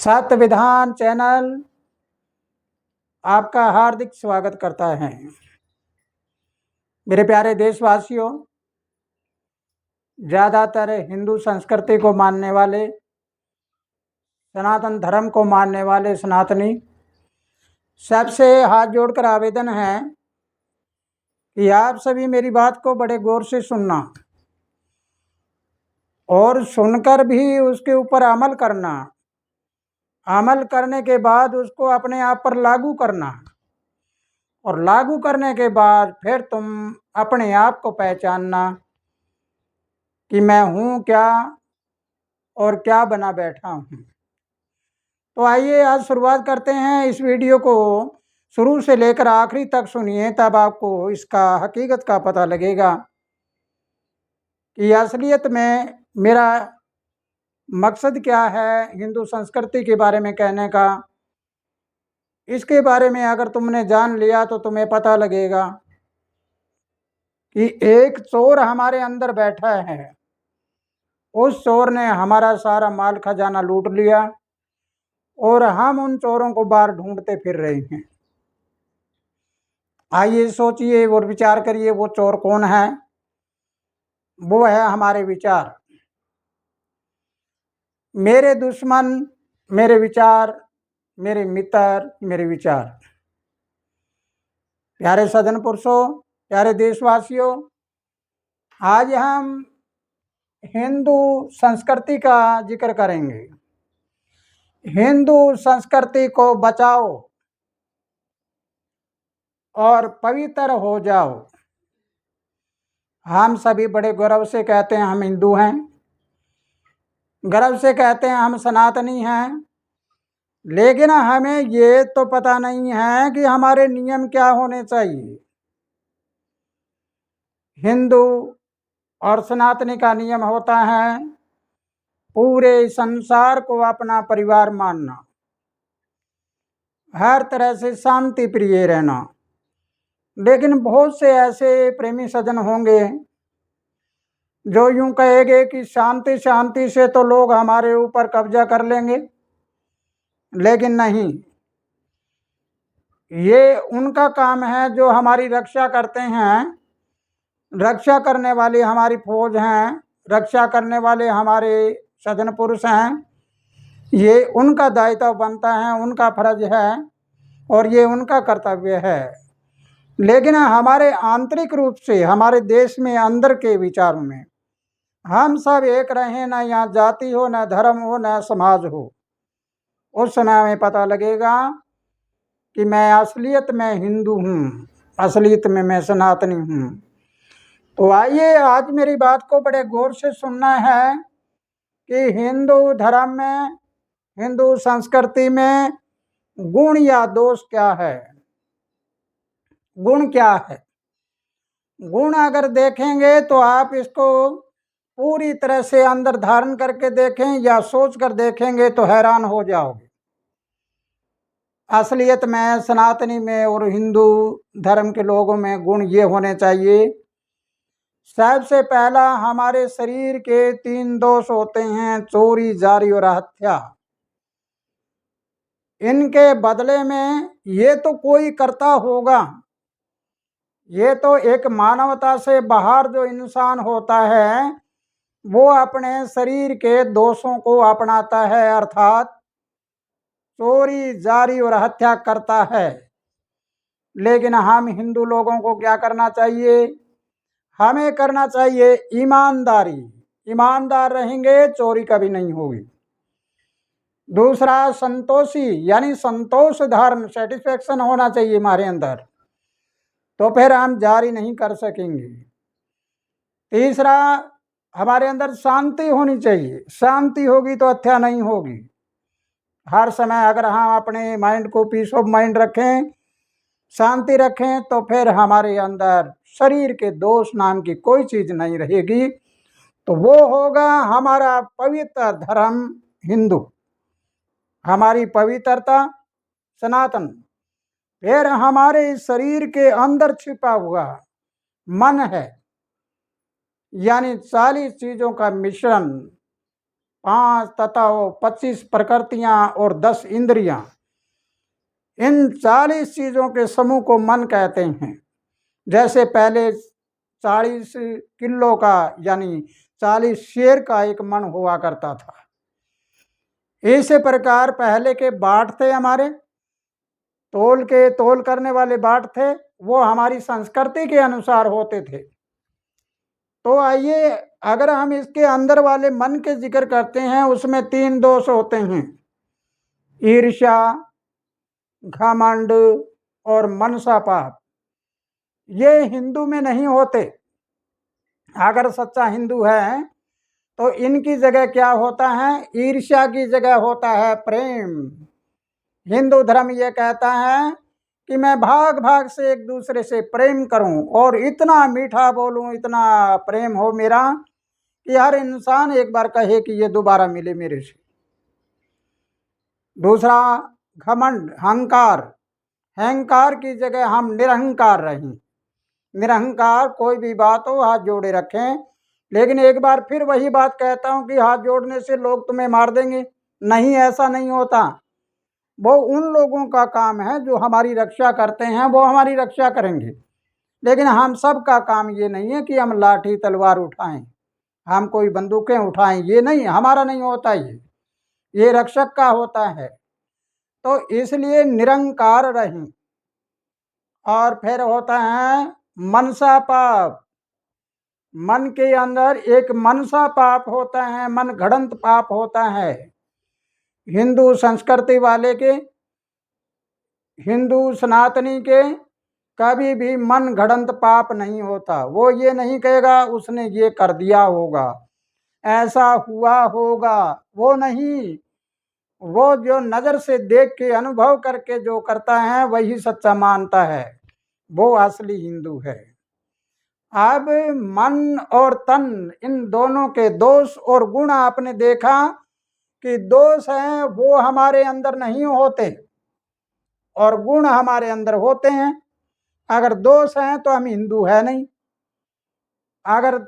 सत्य विधान चैनल आपका हार्दिक स्वागत करता है। मेरे प्यारे देशवासियों, ज़्यादातर हिंदू संस्कृति को मानने वाले, सनातन धर्म को मानने वाले सनातनी सबसे हाथ जोड़कर आवेदन है कि आप सभी मेरी बात को बड़े गौर से सुनना और सुनकर भी उसके ऊपर अमल करना। अमल करने के बाद उसको अपने आप पर लागू करना और लागू करने के बाद फिर तुम अपने आप को पहचानना कि मैं हूँ क्या और क्या बना बैठा हूँ। तो आइए आज शुरुआत करते हैं। इस वीडियो को शुरू से लेकर आखिरी तक सुनिए, तब आपको इसका हकीकत का पता लगेगा कि असलियत में मेरा मकसद क्या है हिंदू संस्कृति के बारे में कहने का। इसके बारे में अगर तुमने जान लिया तो तुम्हें पता लगेगा कि एक चोर हमारे अंदर बैठा है। उस चोर ने हमारा सारा माल खजाना लूट लिया और हम उन चोरों को बाहर ढूंढते फिर रहे हैं। आइए सोचिए और विचार करिए, वो चोर कौन है? वो है हमारे विचार। मेरे दुश्मन मेरे विचार, मेरे मित्र मेरे विचार। प्यारे सज्जन पुरुषों, प्यारे देशवासियों, आज हम हिंदू संस्कृति का जिक्र करेंगे। हिंदू संस्कृति को बचाओ और पवित्र हो जाओ। हम सभी बड़े गौरव से कहते हैं हम हिंदू हैं, गर्व से कहते हैं हम सनातनी हैं, लेकिन हमें ये तो पता नहीं है कि हमारे नियम क्या होने चाहिए। हिंदू और सनातनी का नियम होता है पूरे संसार को अपना परिवार मानना, हर तरह से शांति प्रिय रहना। लेकिन बहुत से ऐसे प्रेमी सज्जन होंगे जो यूं कहेंगे कि शांति शांति से तो लोग हमारे ऊपर कब्जा कर लेंगे, लेकिन नहीं, ये उनका काम है जो हमारी रक्षा करते हैं। रक्षा करने वाली हमारी फौज हैं, रक्षा करने वाले हमारे सज्जन पुरुष हैं। ये उनका दायित्व बनता है, उनका फर्ज है और ये उनका कर्तव्य है। लेकिन हमारे आंतरिक रूप से हमारे देश में अंदर के विचारों में हम सब एक रहें, ना यहाँ जाति हो, ना धर्म हो, ना समाज हो। उस समय हमें पता लगेगा कि मैं असलियत में हिंदू हूँ, असलियत में मैं सनातनी हूँ। तो आइए आज मेरी बात को बड़े गौर से सुनना है कि हिंदू धर्म में, हिंदू संस्कृति में गुण या दोष क्या है। गुण क्या है? गुण अगर देखेंगे तो आप इसको पूरी तरह से अंदर धारण करके देखें या सोच कर देखेंगे तो हैरान हो जाओगे। असलियत में सनातनी में और हिंदू धर्म के लोगों में गुण ये होने चाहिए। सबसे पहला, हमारे शरीर के 3 दोष होते हैं, चोरी, जारी और हत्या। इनके बदले में ये तो कोई करता होगा, ये तो एक मानवता से बाहर जो इंसान होता है वो अपने शरीर के दोषों को अपनाता है, अर्थात चोरी, जारी और हत्या करता है। लेकिन हम हिंदू लोगों को क्या करना चाहिए? हमें करना चाहिए ईमानदारी। ईमानदार रहेंगे, चोरी कभी नहीं होगी। दूसरा, संतोषी, यानी संतोष धर्म, सेटिस्फेक्शन होना चाहिए हमारे अंदर, तो फिर हम जारी नहीं कर सकेंगे। तीसरा, हमारे अंदर शांति होनी चाहिए। शांति होगी तो हत्या नहीं होगी। हर समय अगर हम अपने माइंड को पीस ऑफ माइंड रखें, शांति रखें, तो फिर हमारे अंदर शरीर के दोष नाम की कोई चीज़ नहीं रहेगी। तो वो होगा हमारा पवित्र धर्म हिंदू, हमारी पवित्रता सनातन। फिर हमारे शरीर के अंदर छिपा हुआ मन है, यानी 40 चीज़ों का मिश्रण 5 तथा 25 प्रकृतियां और 10 इंद्रियां, इन 40 चीजों के समूह को मन कहते हैं। जैसे पहले 40 किलो का यानी 40 शेर का एक मन हुआ करता था, इसी प्रकार पहले के बाट थे हमारे, तोल करने वाले बाट थे, वो हमारी संस्कृति के अनुसार होते थे। तो आइए, अगर हम इसके अंदर वाले मन के जिक्र करते हैं, उसमें 3 दोष होते हैं, ईर्ष्या, घमंड और मनसा पाप। ये हिंदू में नहीं होते। अगर सच्चा हिंदू है तो इनकी जगह क्या होता है, ईर्ष्या की जगह होता है प्रेम। हिंदू धर्म ये कहता है कि मैं भाग भाग से एक दूसरे से प्रेम करूं और इतना मीठा बोलूं, इतना प्रेम हो मेरा कि हर इंसान एक बार कहे कि ये दोबारा मिले मेरे से। दूसरा घमंड, अहंकार। अहंकार की जगह हम निरहंकार रहें। निरहंकार, कोई भी बात हो हाथ जोड़े रखें, लेकिन एक बार फिर वही बात कहता हूं कि हाथ जोड़ने से लोग तुम्हें मार देंगे। नहीं, ऐसा नहीं होता। वो उन लोगों का काम है जो हमारी रक्षा करते हैं, वो हमारी रक्षा करेंगे, लेकिन हम सब का काम ये नहीं है कि हम लाठी तलवार उठाएं, हम कोई बंदूकें उठाएं, ये नहीं, हमारा नहीं होता। ये रक्षक का होता है। तो इसलिए निरंकार रहें। और फिर होता है मनसा पाप। मन के अंदर एक मनसा पाप होता है, मन घड़ंत पाप होता है। हिंदू संस्कृति वाले के, हिंदू सनातनी के कभी भी मन घड़ंत पाप नहीं होता। वो ये नहीं कहेगा उसने ये कर दिया होगा, ऐसा हुआ होगा, वो नहीं। वो जो नज़र से देख के अनुभव करके जो करता है वही सच्चा मानता है, वो असली हिंदू है। अब मन और तन, इन दोनों के दोष और गुण आपने देखा कि दोष हैं वो हमारे अंदर नहीं होते और गुण हमारे अंदर होते हैं। अगर दोष हैं तो हम हिंदू है नहीं, अगर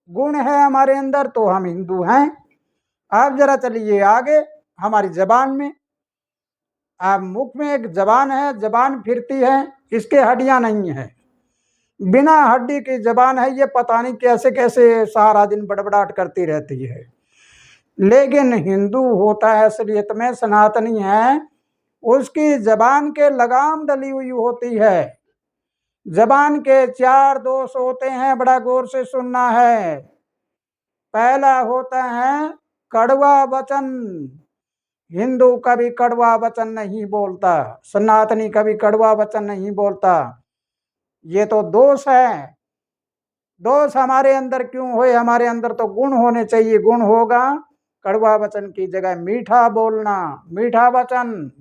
गुण है हमारे अंदर तो हम हिंदू हैं। अब जरा चलिए आगे, हमारी जबान में, अब मुख में एक जबान है, जबान फिरती है, इसके हड्डियां नहीं है, बिना हड्डी की जबान है। ये पता नहीं कैसे कैसे सारा दिन बड़बड़ाहट करती रहती है। लेकिन हिंदू होता है असलियत में, सनातनी है, उसकी जबान के लगाम डली हुई होती है। जबान के 4 दोष होते हैं, बड़ा गौर से सुनना है। पहला होता है कड़वा वचन। हिंदू कभी कड़वा वचन नहीं बोलता, सनातनी कभी कड़वा वचन नहीं बोलता। ये तो दोष है। दोष हमारे अंदर क्यों होए, हमारे अंदर तो गुण होने चाहिए। गुण होगा, कड़वा वचन की जगह मीठा बोलना, मीठा वचन।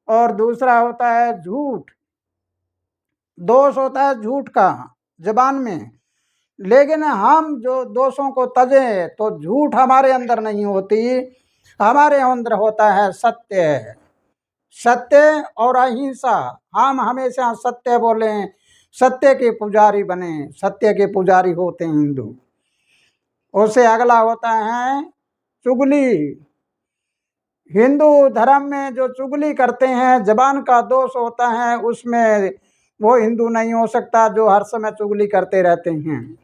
और दूसरा होता है झूठ। दोष होता है झूठ का जबान में, लेकिन हम जो दोषों को तजे तो झूठ हमारे अंदर नहीं होती, हमारे अंदर होता है सत्य। सत्य और अहिंसा। हम हमेशा सत्य बोलें, सत्य के पुजारी बने, सत्य के पुजारी होते हैं हिंदू। उससे अगला होता है चुगली। हिंदू धर्म में जो चुगली करते हैं, जबान का दोष होता है, उसमें वो हिंदू नहीं हो सकता जो हर समय चुगली करते रहते हैं।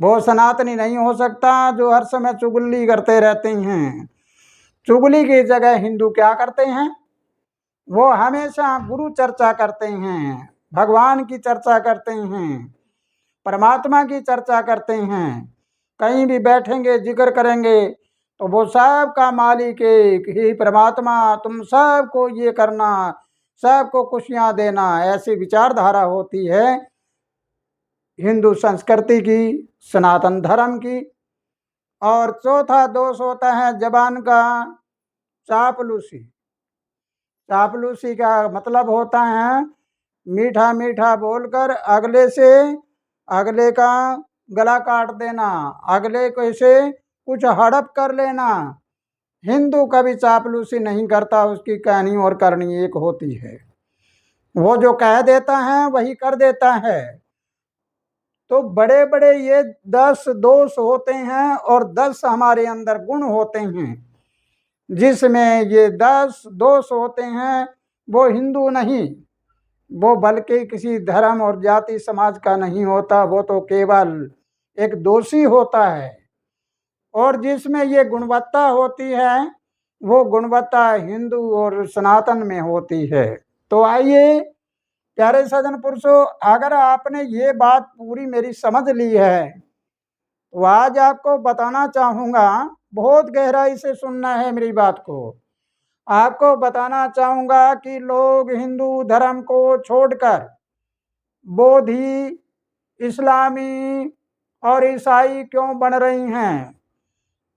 वो सनातनी नहीं हो सकता जो हर समय चुगली करते रहते हैं। चुगली की जगह हिंदू क्या करते हैं, वो हमेशा गुरु चर्चा करते हैं, भगवान की चर्चा करते हैं, परमात्मा की चर्चा करते हैं। कहीं भी बैठेंगे जिक्र करेंगे तो वो सब का मालिक एक ही परमात्मा, तुम सबको ये करना, सबको खुशियाँ देना, ऐसी विचारधारा होती है हिंदू संस्कृति की, सनातन धर्म की। और चौथा दोष होता है जबान का चापलूसी। चापलूसी का मतलब होता है मीठा मीठा बोलकर अगले का गला काट देना, अगले को से कुछ हड़प कर लेना। हिंदू कभी चापलूसी नहीं करता, उसकी कहनी और करनी एक होती है। वो जो कह देता है वही कर देता है। तो बड़े बड़े ये 10 दोष होते हैं और 10 हमारे अंदर गुण होते हैं, जिसमें ये 10 दोष होते हैं वो हिंदू नहीं, वो बल्कि किसी धर्म और जाति समाज का नहीं होता, वो तो केवल एक दोषी होता है। और जिसमें ये गुणवत्ता होती है वो गुणवत्ता हिंदू और सनातन में होती है। तो आइए प्यारे सज्जन पुरुषों, अगर आपने ये बात पूरी मेरी समझ ली है तो आज आपको बताना चाहूँगा, बहुत गहराई से सुनना है मेरी बात को। आपको बताना चाहूँगा कि लोग हिंदू धर्म को छोड़कर बोधी, इस्लामी और ईसाई क्यों बन रही हैं।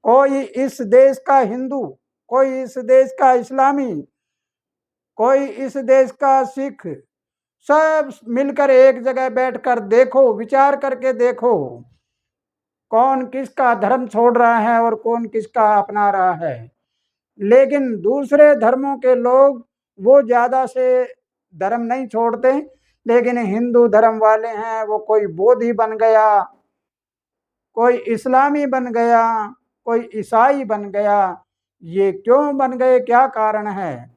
कोई इस देश का हिंदू, कोई इस देश का इस्लामी, कोई इस देश का सिख, सब मिलकर एक जगह बैठकर देखो, विचार करके देखो कौन किसका धर्म छोड़ रहा है और कौन किसका अपना रहा है। लेकिन दूसरे धर्मों के लोग वो ज़्यादा से धर्म नहीं छोड़ते, लेकिन हिंदू धर्म वाले हैं वो कोई बोधी बन गया, कोई इस्लामी बन गया, कोई ईसाई बन गया। ये क्यों बन गए, क्या कारण है?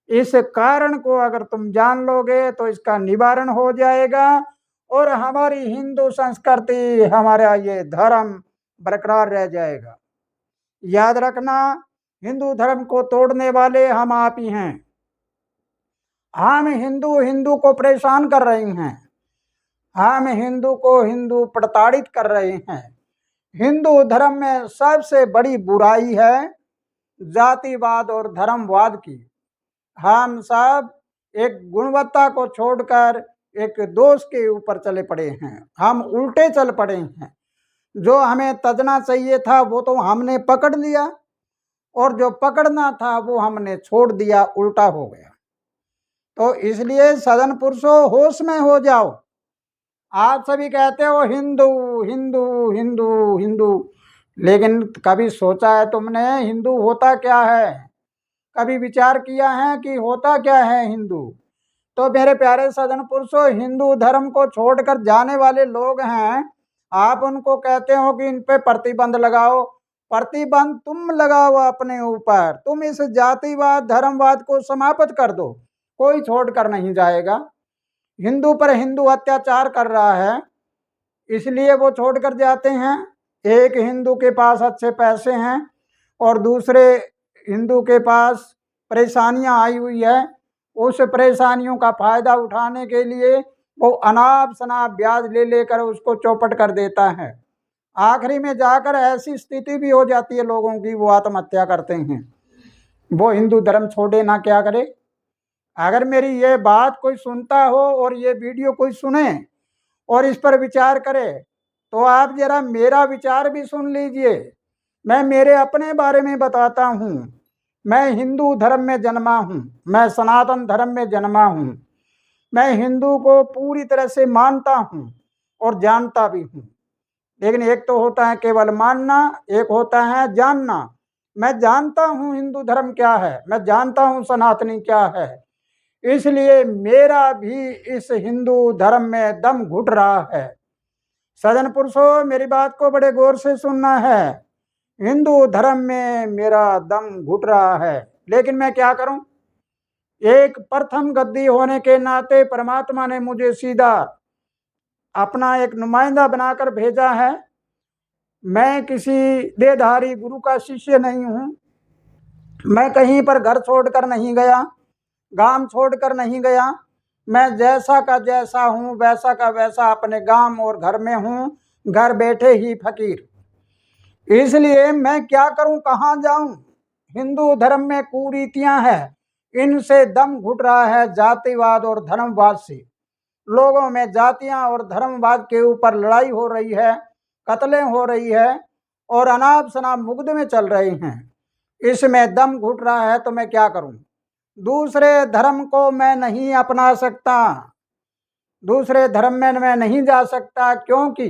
इस कारण को अगर तुम जान लोगे तो इसका निवारण हो जाएगा और हमारी हिंदू संस्कृति, हमारा ये धर्म बरकरार रह जाएगा। याद रखना, हिंदू धर्म को तोड़ने वाले हम आप ही हैं। हम हिंदू को परेशान कर रहे हैं, हम हिंदू को हिंदू प्रताड़ित कर रहे हैं। हिंदू धर्म में सबसे बड़ी बुराई है जातिवाद और धर्मवाद की। हम सब एक गुणवत्ता को छोड़कर एक दोष के ऊपर चले पड़े हैं, हम उल्टे चल पड़े हैं। जो हमें तजना चाहिए था वो तो हमने पकड़ लिया और जो पकड़ना था वो हमने छोड़ दिया, उल्टा हो गया। तो इसलिए सज्जन पुरुषों, होश में हो जाओ। आप सभी कहते हो हिंदू हिंदू हिंदू हिंदू, लेकिन कभी सोचा है तुमने हिंदू होता क्या है? कभी विचार किया है कि होता क्या है हिंदू? तो मेरे प्यारे सज्जन पुरुषों, हिंदू धर्म को छोड़कर जाने वाले लोग हैं, आप उनको कहते हो कि इन पे प्रतिबंध लगाओ। प्रतिबंध तुम लगाओ अपने ऊपर, तुम इस जातिवाद धर्मवाद को समाप्त कर दो, कोई छोड़कर नहीं जाएगा। हिंदू पर हिंदू अत्याचार कर रहा है, इसलिए वो छोड़कर जाते हैं। एक हिंदू के पास अच्छे पैसे हैं और दूसरे हिंदू के पास परेशानियां आई हुई है, उस परेशानियों का फायदा उठाने के लिए वो अनाप शनाप ब्याज ले लेकर उसको चौपट कर देता है। आखिरी में जाकर ऐसी स्थिति भी हो जाती है लोगों की, वो आत्महत्या करते हैं। वो हिंदू धर्म छोड़े ना क्या करे? अगर मेरी ये बात कोई सुनता हो और ये वीडियो कोई सुने और इस पर विचार करे तो आप जरा मेरा विचार भी सुन लीजिए। मैं मेरे अपने बारे में बताता हूँ। मैं हिंदू धर्म में जन्मा हूँ, मैं सनातन धर्म में जन्मा हूँ। मैं हिंदू को पूरी तरह से मानता हूँ और जानता भी हूँ। लेकिन एक तो होता है केवल मानना, एक होता है जानना। मैं जानता हूँ हिंदू धर्म क्या है, मैं जानता हूँ सनातनी क्या है, इसलिए मेरा भी इस हिंदू धर्म में दम घुट रहा है। सज्जन पुरुषों, मेरी बात को बड़े गौर से सुनना है। हिंदू धर्म में मेरा दम घुट रहा है, लेकिन मैं क्या करूं? एक प्रथम गद्दी होने के नाते परमात्मा ने मुझे सीधा अपना एक नुमाइंदा बनाकर भेजा है। मैं किसी देहधारी गुरु का शिष्य नहीं हूं, मैं कहीं पर घर छोड़कर नहीं गया, गांव छोड़कर नहीं गया। मैं जैसा का जैसा हूँ, वैसा का वैसा अपने गांव और घर में हूँ, घर बैठे ही फकीर। इसलिए मैं क्या करूं, कहाँ जाऊं? हिंदू धर्म में कुरीतियां हैं, इनसे दम घुट रहा है जातिवाद और धर्मवाद से। लोगों में जातियां और धर्मवाद के ऊपर लड़ाई हो रही है, कत्लें हो रही है और अनाप शनाप मुकदमे चल रहे हैं। इसमें दम घुट रहा है तो मैं क्या करूं? दूसरे धर्म को मैं नहीं अपना सकता, दूसरे धर्म में मैं नहीं जा सकता, क्योंकि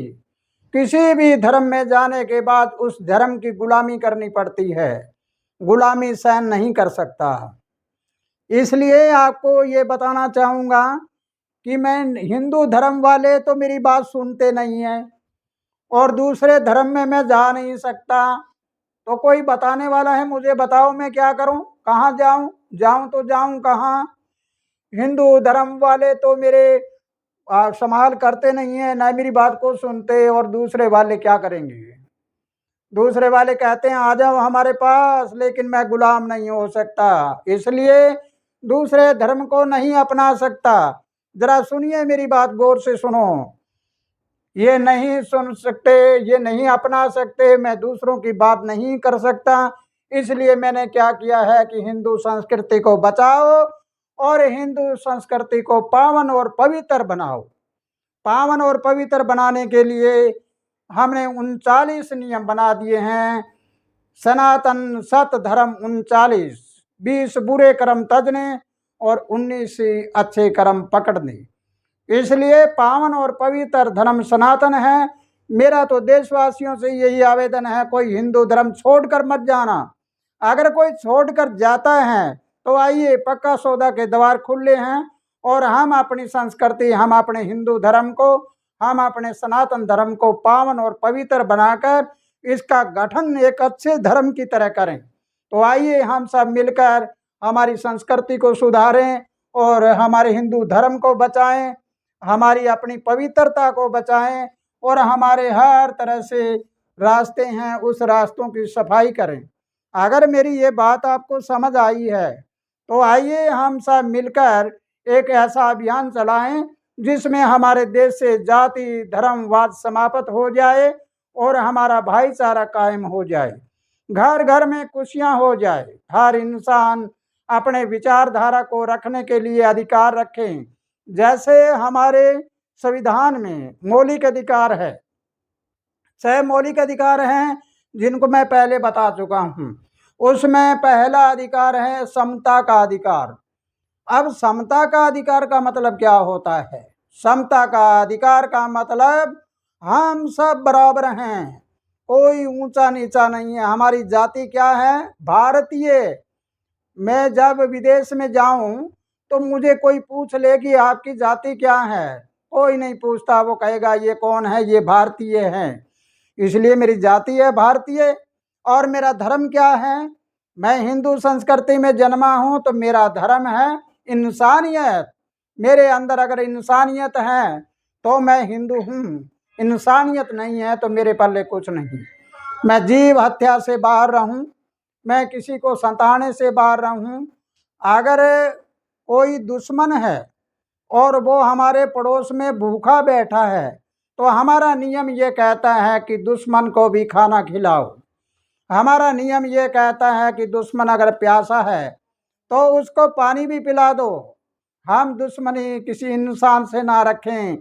किसी भी धर्म में जाने के बाद उस धर्म की गुलामी करनी पड़ती है, गुलामी सहन नहीं कर सकता। इसलिए आपको ये बताना चाहूँगा कि मैं हिंदू धर्म वाले तो मेरी बात सुनते नहीं हैं और दूसरे धर्म में मैं जा नहीं सकता, तो कोई बताने वाला है मुझे, बताओ मैं क्या करूं, कहाँ जाऊं, जाऊं तो जाऊं कहाँ। हिंदू धर्म वाले तो मेरे संभाल करते नहीं है, ना मेरी बात को सुनते, और दूसरे वाले क्या करेंगे। दूसरे वाले कहते हैं आ जाओ हमारे पास, लेकिन मैं गुलाम नहीं हो सकता, इसलिए दूसरे धर्म को नहीं अपना सकता। जरा सुनिए मेरी बात, गौर से सुनो। ये नहीं सुन सकते, ये नहीं अपना सकते, मैं दूसरों की बात नहीं कर सकता, इसलिए मैंने क्या किया है कि हिंदू संस्कृति को बचाओ और हिंदू संस्कृति को पावन और पवित्र बनाओ। पावन और पवित्र बनाने के लिए हमने 39 नियम बना दिए हैं। सनातन सत धर्म 39, 20 बुरे कर्म तजने और 19 अच्छे कर्म पकड़ने। इसलिए पावन और पवित्र धर्म सनातन है। मेरा तो देशवासियों से यही आवेदन है, कोई हिंदू धर्म छोड़कर मत जाना। अगर कोई छोड़कर जाता है तो आइए, पक्का सौदा के द्वार खुले हैं और हम अपनी संस्कृति, हम अपने हिंदू धर्म को, हम अपने सनातन धर्म को पावन और पवित्र बनाकर इसका गठन एक अच्छे धर्म की तरह करें। तो आइए हम सब मिलकर हमारी संस्कृति को सुधारें और हमारे हिंदू धर्म को बचाएं, हमारी अपनी पवित्रता को बचाएं और हमारे हर तरह से रास्ते हैं उस रास्तों की सफाई करें। अगर मेरी ये बात आपको समझ आई है तो आइए हम सब मिलकर एक ऐसा अभियान चलाएं जिसमें हमारे देश से जाति धर्मवाद समाप्त हो जाए और हमारा भाईचारा कायम हो जाए, घर घर में खुशियां हो जाए, हर इंसान अपने विचारधारा को रखने के लिए अधिकार रखें। जैसे हमारे संविधान में मौलिक अधिकार है, 6 मौलिक अधिकार हैं जिनको मैं पहले बता चुका हूँ। उसमें पहला अधिकार है समता का अधिकार। अब समता का अधिकार का मतलब क्या होता है? समता का अधिकार का मतलब हम सब बराबर हैं, कोई ऊंचा नीचा नहीं है। हमारी जाति क्या है? भारतीय। मैं जब विदेश में जाऊं तो मुझे कोई पूछ ले कि आपकी जाति क्या है, कोई नहीं पूछता, वो कहेगा ये कौन है, ये भारतीय है। इसलिए मेरी जाति है भारतीय। और मेरा धर्म क्या है? मैं हिंदू संस्कृति में जन्मा हूँ तो मेरा धर्म है इंसानियत। मेरे अंदर अगर इंसानियत है तो मैं हिंदू हूँ, इंसानियत नहीं है तो मेरे पल्ले कुछ नहीं। मैं जीव हत्या से बाहर रहूं, मैं किसी को सताने से बाहर रहूं। अगर कोई दुश्मन है और वो हमारे पड़ोस में भूखा बैठा है तो हमारा नियम ये कहता है कि दुश्मन को भी खाना खिलाओ। हमारा नियम ये कहता है कि दुश्मन अगर प्यासा है तो उसको पानी भी पिला दो। हम दुश्मनी किसी इंसान से ना रखें,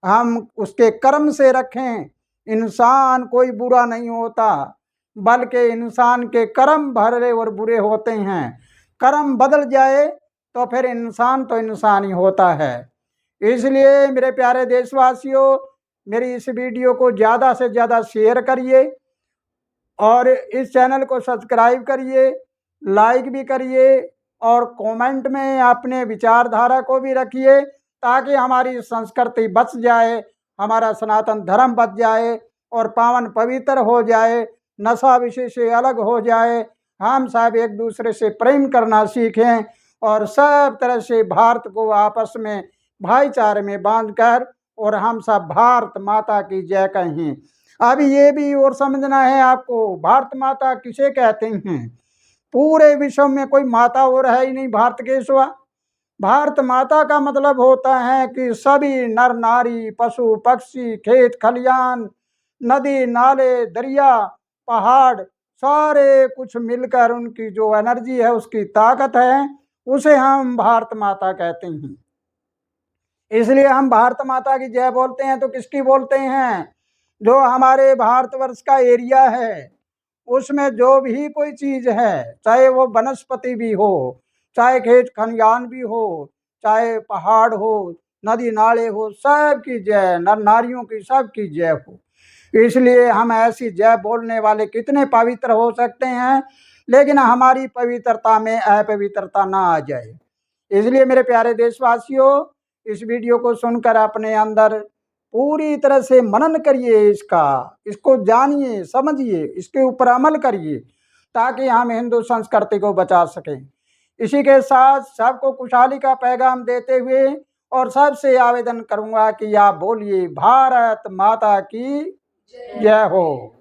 हम उसके कर्म से रखें। इंसान कोई बुरा नहीं होता, बल्कि इंसान के कर्म भले और बुरे होते हैं। कर्म बदल जाए तो फिर इंसान तो इंसान ही होता है। इसलिए मेरे प्यारे देशवासियों, मेरी इस वीडियो को ज़्यादा से ज़्यादा शेयर करिए और इस चैनल को सब्सक्राइब करिए, लाइक भी करिए और कमेंट में अपने विचारधारा को भी रखिए ताकि हमारी संस्कृति बच जाए, हमारा सनातन धर्म बच जाए और पावन पवित्र हो जाए, नशा विषय से अलग हो जाए। हम सब एक दूसरे से प्रेम करना सीखें और सब तरह से भारत को आपस में भाईचारे में बांधकर और हम सब भारत माता की जय कहें। अब ये भी और समझना है आपको, भारत माता किसे कहते हैं? पूरे विश्व में कोई माता और है ही नहीं भारत के सिवा। भारत माता का मतलब होता है कि सभी नर नारी, पशु पक्षी, खेत खलियान, नदी नाले, दरिया, पहाड़, सारे कुछ मिलकर उनकी जो एनर्जी है, उसकी ताकत है, उसे हम भारत माता कहते हैं। इसलिए हम भारत माता की जय बोलते हैं। तो किसकी बोलते हैं? जो हमारे भारतवर्ष का एरिया है उसमें जो भी कोई चीज़ है, चाहे वो वनस्पति भी हो, चाहे खेत खलियान भी हो, चाहे पहाड़ हो, नदी नाले हो, सब की जय, नर नारियों की सब की जय हो। इसलिए हम ऐसी जय बोलने वाले कितने पवित्र हो सकते हैं, लेकिन हमारी पवित्रता में अपवित्रता ना आ जाए। इसलिए मेरे प्यारे देशवासियों, इस वीडियो को सुनकर अपने अंदर पूरी तरह से मनन करिए, इसको जानिए, समझिए, इसके ऊपर अमल करिए, ताकि हम हिंदू संस्कृति को बचा सकें। इसी के साथ सबको खुशहाली का पैगाम देते हुए और सबसे आवेदन करूंगा कि आप बोलिए भारत माता की जय हो।